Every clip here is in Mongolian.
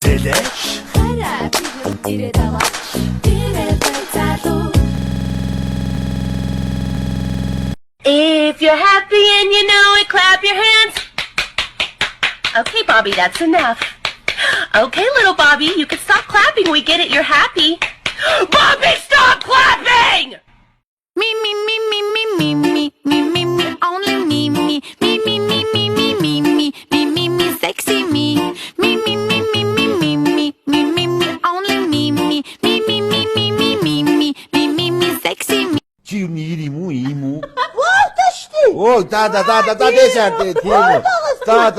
мөнгөзэлээш хараа би хүндрээ даваа тэрэ байцаалуу. If you're happy and you know it, clap your hands. Okay, Bobby, that's enough. Okay, little Bobby, you can stop clapping. We get it, you're happy. Bobby, stop clapping! Me, me, me, me, me, me, me, me, me, me, only me, me, me, me, me, me, me, me, me, me, me, me, sexy me, me, me, me, me, me, me, me, me, me, me, only me, me, me, me, me, me, me, me, me, me, me, me, sexy me. Чи юу ийм үү? Оо да дэшаа тийм үү. За.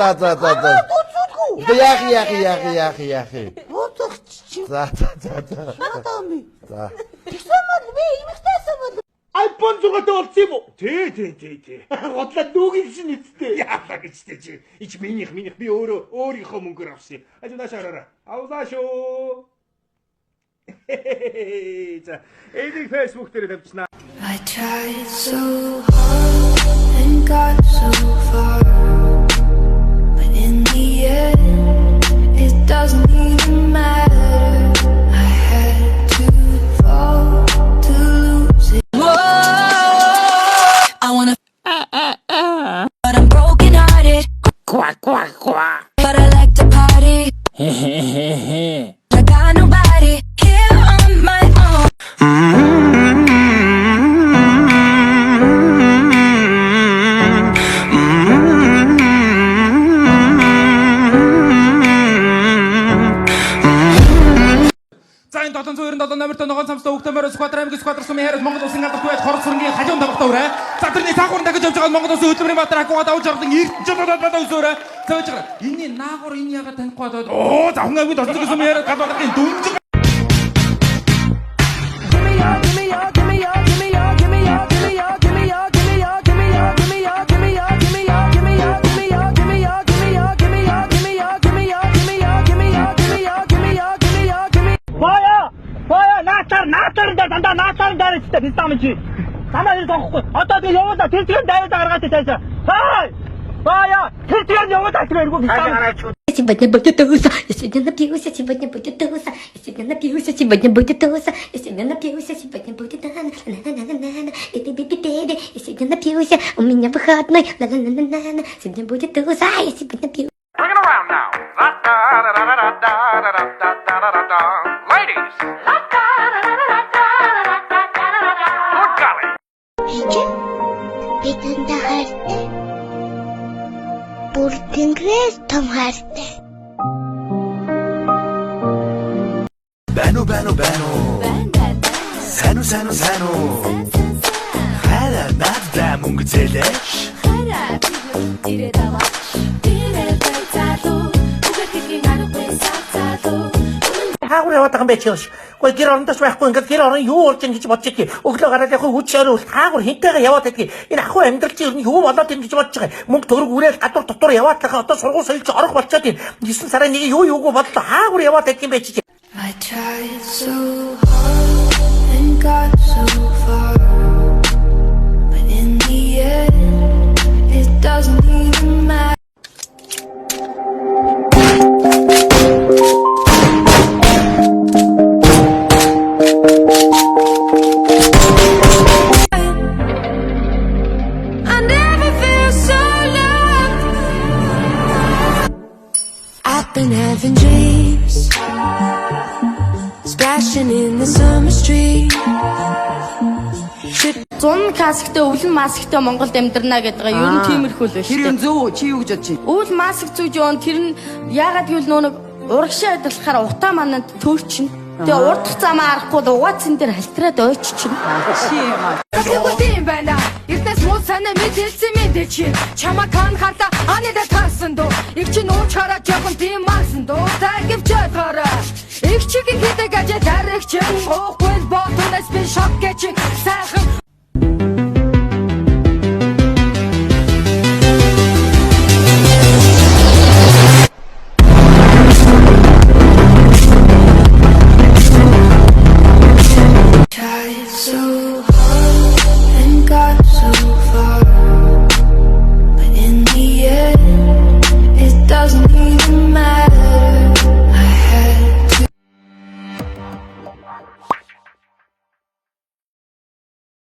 Яах. Бодогч. За. Надами. За. Тэгсэмэл би имэгтэйсэн бол iPhone зугаатай болсон юм уу? Тий. Бодлоо дүүгийнх чинь эцтэй. Яалаа гэжтэй чи. Ич минийх би өөрийнхөө мөнгөөр авсан. Ажи наашаа хараа. Авлаа шүү. За, энийг Facebook дээр тавьчихна. I tried so hard and got so far, but in the end, it doesn't even matter. I had to fall to lose it. Whoa, I wanna, but I'm broken hearted. Quack. But I like to party. I got nobody here on my own. За энэ 797 номертой ногоон цамцтай Өктөмөр Сквадр аймгийн Сквадр сумын хайраас Монгол улсын алдарт байж Хорос сүргийн хажуун тавхтаа өрөө. За тэрний цаахуурн дахиж явж байгаа Монгол улсын хөдөлмөрийн баатар Акуга давж авдаг эрдэнэчдад үзөөрэй. За байж байгаа. Энийн наагур энэ яга танихгүй болоод оо за хүн аймгийн 700 сумын хайраас гадуулагын дүнжиг. Наатар дандаа наатар дээрээ бистам чи. Санаа юу тоохгүй. Одоо тэг явуулаа тэр тийм дайваа гаргаад цаашаа. Бая тэр тийм явуулаа тэр эргүү бистам. Сегодня будет туса, я сегодня напьюсь, сегодня будет туса, я сегодня напьюсь, сегодня будет туса, я сегодня напьюсь, сегодня будет на-на-на-на-на, и ты беби-беби, я сегодня напьюсь, у меня выходной, на-на-на-на-на, сегодня будет туса, я сегодня напьюсь. Bring it around now. Ladies. Good golly. Бидэнд хайртай. Бүр тэнгэрээс том хайртай. Бано Сано хайраа надад мөнгөзэлээш хараа би хүндрээ даваа тэрэ байцаалуу. Үгэтгийн аргагүй сацаалуу. Хаагур яваад байгаа юм байж чааш. Гэхдээ гэр орондоос байхгүй ингээд гэр орон юу болж ингэж бодож идэх. Өглөө гараад яг хүч шорвол хаагур хинтэйгээ яваад идэх. Энэ ахгүй амьдрал чи ер нь юу болоод ингэж бодож байгаа. Мөнгө төгрөг үрээд гадуур дотор яваад тахаа одоо сургууль соёлж орох болчиход байна. 9 сарын нэг юугүй бодлоо хаагур яваад идэх юм байж чааш. I tried so hard and got so far, but in the end, it doesn't even matter. I never feel so loved. I've been having dreams, splashing in the summer street. Зун касктай өвлөн масктай Монголд амьдрна гэдэг байгаа. Ер нь тиймэрхүү л байна шүү дээ. Тэр зөв чи юу гэж бодож байна? Өвл маск зүүж явна. Тэр нь яагаад гэвэл нэг урагшаа адилахаар утаа манад төөрчин. Тэгээ урдах замаа арахгүй угаацсан дээр халтраад ойччин. Чи юм аа. Тэгвэл байна. Эртнээс муу санаа мэдээлсэн мэдээ чи. Чамаа кан харта анэда тасан дөө. Их чи нууч хараад жоохон тийм масан дөө. Тагив чатгаараа. Их чигийн хэдэг ажи дарагч юм. Уухгүй ботоноос би шок гэж сайхан. So hard and got so far, but in the end, it doesn't even matter. I had